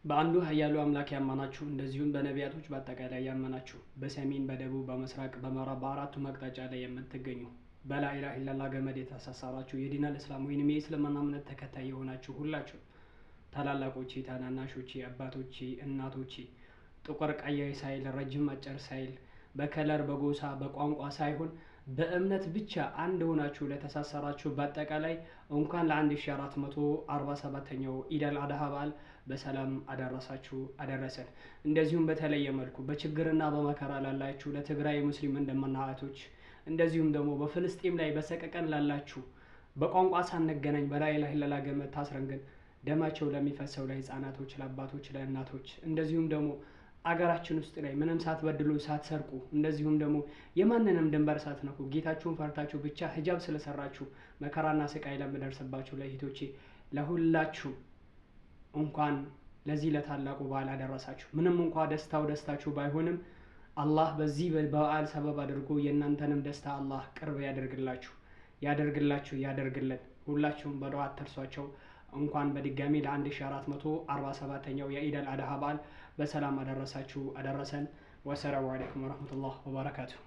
በአንዱ ኃያሉ አምላክ ያመናችሁ እንደዚሁም በነቢያቶች በአጠቃላይ ያመናችሁ በሰሜን በደቡብ በምስራቅ በምዕራብ በአራቱ አቅጣጫ ላይ የምትገኙ በላኢላሃ ኢለላህ ገመድ የተሳሰራችሁ የዲነል እስላም ወይንም የእስልምና እምነት ተከታይ የሆናችሁ ሁላችሁ ታላላቆቼ፣ ታናናሾቼ፣ አባቶቼ፣ እናቶቼ ጥቁር ቀይ ሳይል ረጅም አጭር ሳይል በከለር በጎሳ በቋንቋ ሳይሆን በእምነት ብቻ አንድ ሆናችሁ ለተሳሰራችሁ በአጠቃላይ እንኳን ለ1447ኛው ኢድ አል አድሃ በዓል በሰላም አደረሳችሁ አደረሰን። እንደዚሁም በተለየ መልኩ በችግርና በመከራ ላላችሁ ለትግራይ ሙስሊም እንደምናቶች እንደዚሁም ደግሞ በፍልስጤም ላይ በሰቀቀን ላላችሁ በቋንቋ ሳንገናኝ በላኢላሃ ኢለላህ ገመድ ታስረን ግን ደማቸው ለሚፈሰው ለህፃናቶች፣ ለአባቶች፣ ለእናቶች እንደዚሁም ደግሞ አገራችን ውስጥ ላይ ምንም ሳትበድሉ ሳትሰርቁ እንደዚሁም ደግሞ የማንንም ድንበር ሳትነኩ ጌታችሁን ፈርታችሁ ብቻ ሂጃብ ስለሰራችሁ መከራና ስቃይ ለምደርስባችሁ ለእህቶቼ ለሁላችሁ እንኳን ለዚህ ለታላቁ በዓል አደረሳችሁ። ምንም እንኳን ደስታችሁ ባይሆንም አላህ በዚህ በበዓል ሰበብ አድርጎ የእናንተንም ደስታ አላህ ቅርብ ያደርግልን። ሁላችሁም በዱዓ አትርሷቸው። እንኳን በድጋሚ ለ1447ኛው የኢድ አል አድሃ በዓል በሰላም አደረሳችሁ አደረሰን። ወሰላሙ አለይኩም ወረህመቱላህ ወበረካቱሁ።